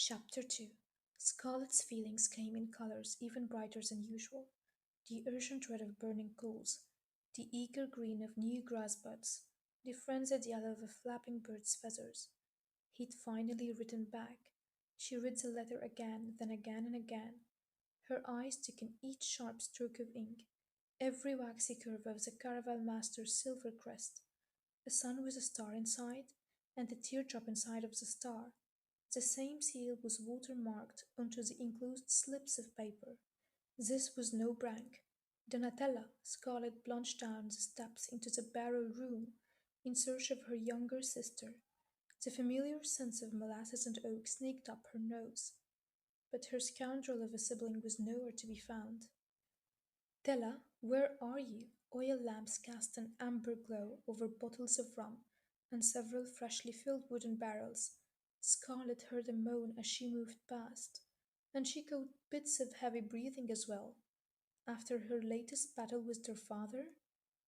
Chapter 2. Scarlet's feelings came in colors even brighter than usual. The urgent red of burning coals, the eager green of new grass buds, the frenzied yellow of a flapping bird's feathers. He'd finally written back. She read the letter again, then again and again. Her eyes took in each sharp stroke of ink, every waxy curve of the Caraval master's silver crest. A sun with a star inside, and the teardrop inside of the star. The same seal was watermarked onto the enclosed slips of paper. This was no prank. Donatella, Scarlet, plunged down the steps into the barrel room in search of her younger sister. The familiar sense of molasses and oak sneaked up her nose, but her scoundrel of a sibling was nowhere to be found. Della, where are you? Oil lamps cast an amber glow over bottles of rum and several freshly filled wooden barrels. Scarlet heard a moan as she moved past, and she caught bits of heavy breathing as well. After her latest battle with their father,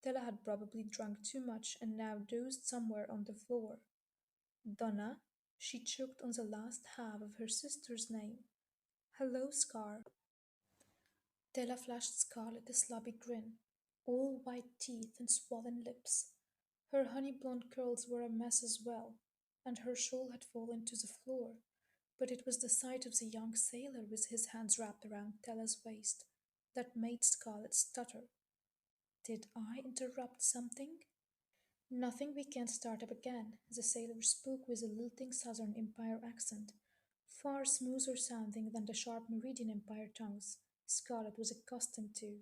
Della had probably drunk too much and now dozed somewhere on the floor. Donna, she choked on the last half of her sister's name. Hello, Scar. Della flashed Scarlet a slobby grin, all white teeth and swollen lips. Her honey blonde curls were a mess as well, and her shawl had fallen to the floor, but it was the sight of the young sailor with his hands wrapped around Della's waist that made Scarlet stutter. Did I interrupt something? Nothing, we can't start up again. The sailor spoke with a lilting southern Empire accent, far smoother sounding than the sharp Meridian Empire tongues Scarlet was accustomed to.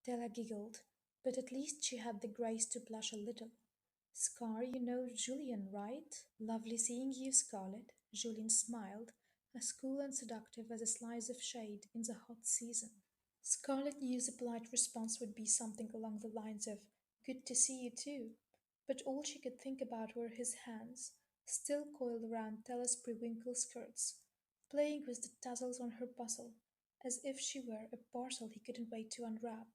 Della giggled, but at least she had the grace to blush a little. Scar, you know Julian, right? Lovely seeing you, Scarlet. Julian smiled, as cool and seductive as a slice of shade in the hot season. Scarlet knew the polite response would be something along the lines of, Good to see you too, but all she could think about were his hands, still coiled around Della's pre-wrinkled skirts, playing with the tassels on her bustle, as if she were a parcel he couldn't wait to unwrap.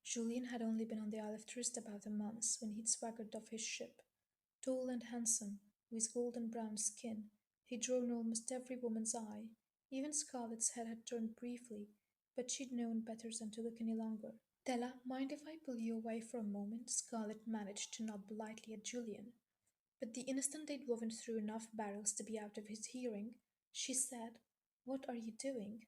Julian had only been on the Isle of Trist about a month when he'd swaggered off his ship. Tall and handsome, with golden brown skin, he'd drawn almost every woman's eye. Even Scarlet's head had turned briefly, but she'd known better than to look any longer. Della, mind if I pull you away for a moment? Scarlet managed to nod politely at Julian. But the instant they'd woven through enough barrels to be out of his hearing, she said, What are you doing?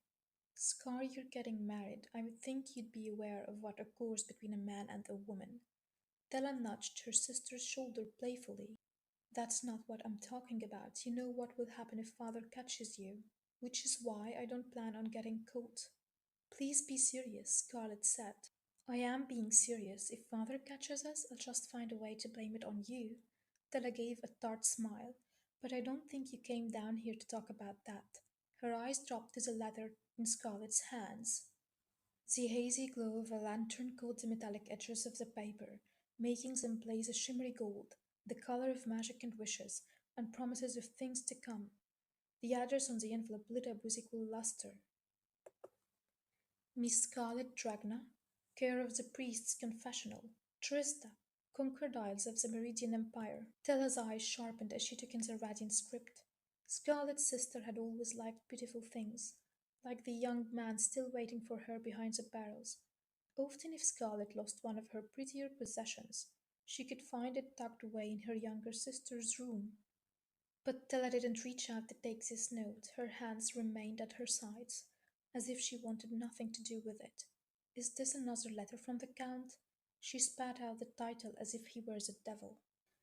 Scar, you're getting married. I would think you'd be aware of what occurs between a man and a woman. Della nudged her sister's shoulder playfully. That's not what I'm talking about. You know what will happen if father catches you, which is why I don't plan on getting caught. Please be serious, Scarlet said. I am being serious. If father catches us, I'll just find a way to blame it on you. Della gave a tart smile. But I don't think you came down here to talk about that. Her eyes dropped to the letter in Scarlet's hands. The hazy glow of a lantern caught the metallic edges of the paper, making them blaze a shimmery gold, the color of magic and wishes, and promises of things to come. The address on the envelope lit up with equal luster. Miss Scarlet Dragna, care of the priest's confessional, Trista, conquered isles of the Meridian Empire. Tella's eyes sharpened as she took in the radiant script. Scarlet's sister had always liked beautiful things, like the young man still waiting for her behind the barrels. Often, if Scarlet lost one of her prettier possessions, she could find it tucked away in her younger sister's room. But Tella didn't reach out to take this note. Her hands remained at her sides, as if she wanted nothing to do with it. Is this another letter from the Count? She spat out the title as if he were the devil.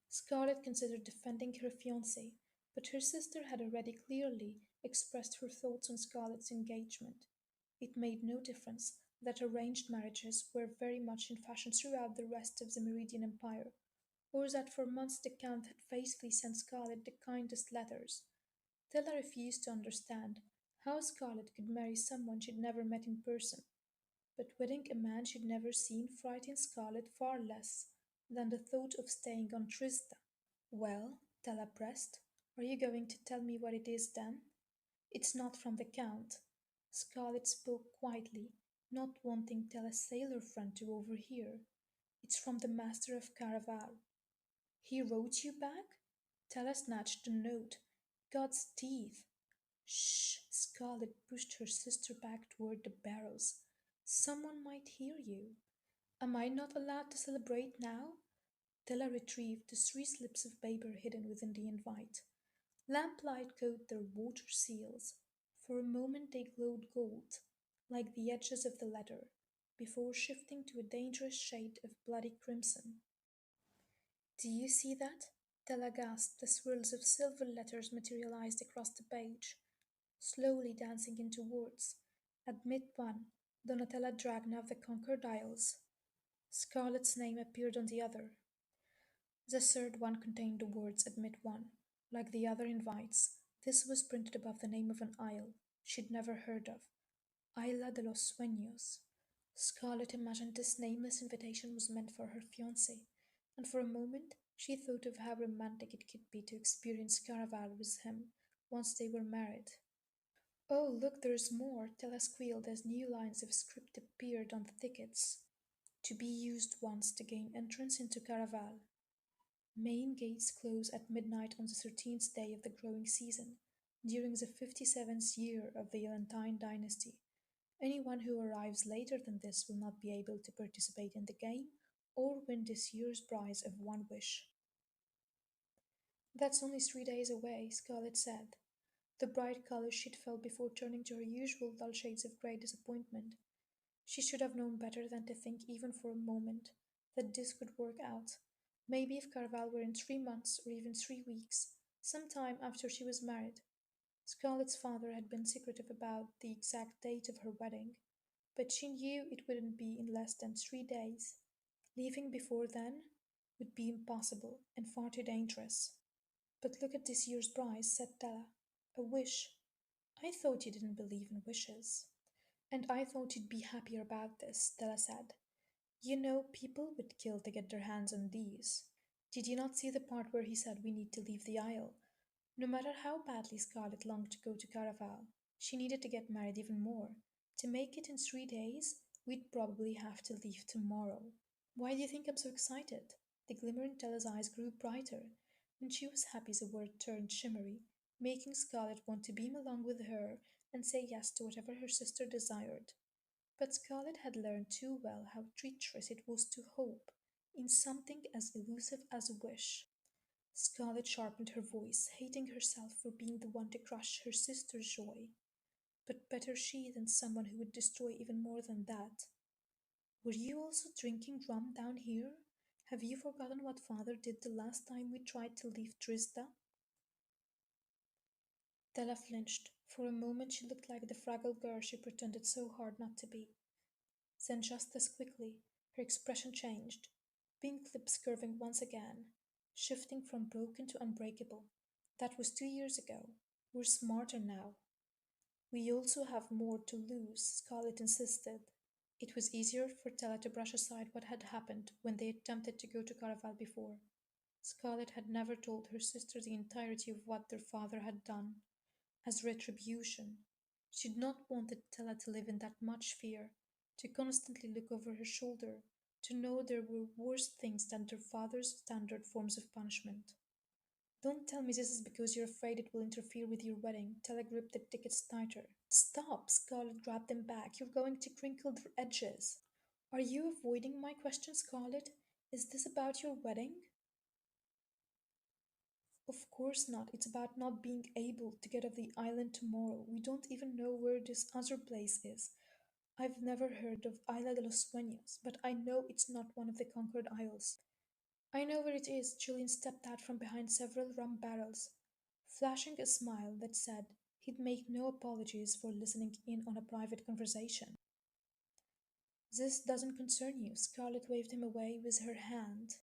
Scarlet considered defending her fiancé, but her sister had already clearly expressed her thoughts on Scarlet's engagement. It made no difference that arranged marriages were very much in fashion throughout the rest of the Meridian Empire, or that for months the Count had faithfully sent Scarlet the kindest letters. Della refused to understand how Scarlet could marry someone she'd never met in person, but wedding a man she'd never seen frightened Scarlet far less than the thought of staying on Trista. Well, Della pressed, are you going to tell me what it is then? It's not from the Count. Scarlet spoke quietly, not wanting Della's sailor friend to overhear. It's from the master of Caraval. He wrote you back? Tella snatched the note. God's teeth! Shh! Scarlet pushed her sister back toward the barrels. Someone might hear you. Am I not allowed to celebrate now? Della retrieved the three slips of paper hidden within the invite. Lamplight caught their water seals. For a moment they glowed gold, like the edges of the letter, before shifting to a dangerous shade of bloody crimson. Do you see that? Della gasped as swirls of silver letters materialized across the page, slowly dancing into words. Admit one, Donatella Dragna of the Conquered Isles. Scarlet's name appeared on the other. The third one contained the words Admit one. Like the other invites, this was printed above the name of an isle she'd never heard of, Isla de los Sueños. Scarlet imagined this nameless invitation was meant for her fiancé, and for a moment she thought of how romantic it could be to experience Caraval with him once they were married. Oh, look, there's more, Tella squealed as new lines of script appeared on the tickets. To be used once to gain entrance into Caraval. Main gates close at midnight on the 13th day of the growing season, during the 57th year of the Valentine dynasty. Anyone who arrives later than this will not be able to participate in the game or win this year's prize of one wish. That's only 3 days away, Scarlett said. The bright color she'd felt before turning to her usual dull shades of grey disappointment. She should have known better than to think even for a moment that this could work out. Maybe if Carval were in 3 months or even 3 weeks, sometime after she was married. Scarlett's father had been secretive about the exact date of her wedding, but she knew it wouldn't be in less than 3 days. Leaving before then would be impossible and far too dangerous. But look at this year's prize, said Della. A wish. I thought you didn't believe in wishes. And I thought you'd be happier about this, Della said. You know, people would kill to get their hands on these. Did you not see the part where he said we need to leave the isle? No matter how badly Scarlet longed to go to Caraval, she needed to get married even more. To make it in 3 days, we'd probably have to leave tomorrow. Why do you think I'm so excited? The glimmer in Tella's eyes grew brighter, and she was happy the word turned shimmery, making Scarlet want to beam along with her and say yes to whatever her sister desired. But Scarlet had learned too well how treacherous it was to hope in something as elusive as a wish. Scarlet sharpened her voice, hating herself for being the one to crush her sister's joy. But better she than someone who would destroy even more than that. Were you also drinking rum down here? Have you forgotten what father did the last time we tried to leave Drizda? Della flinched. For a moment she looked like the fragile girl she pretended so hard not to be. Then, just as quickly, her expression changed, pink lips curving once again, shifting from broken to unbreakable. That was 2 years ago. We're smarter now. We also have more to lose, Scarlett insisted. It was easier for Tella to brush aside what had happened when they attempted to go to Caraval before. Scarlett had never told her sister the entirety of what their father had done. As retribution, she'd not wanted Tella to live in that much fear, to constantly look over her shoulder, to know there were worse things than their father's standard forms of punishment. Don't tell me this is because you're afraid it will interfere with your wedding. Tella gripped the tickets tighter. Stop! Scarlet grabbed them back. You're going to crinkle their edges. Are you avoiding my question, Scarlet? Is this about your wedding? Of course not. It's about not being able to get off the island tomorrow. We don't even know where this other place is. I've never heard of Isla de los Sueños, but I know it's not one of the conquered isles. I know where it is. Julian stepped out from behind several rum barrels, flashing a smile that said he'd make no apologies for listening in on a private conversation. This doesn't concern you. Scarlet waved him away with her hand.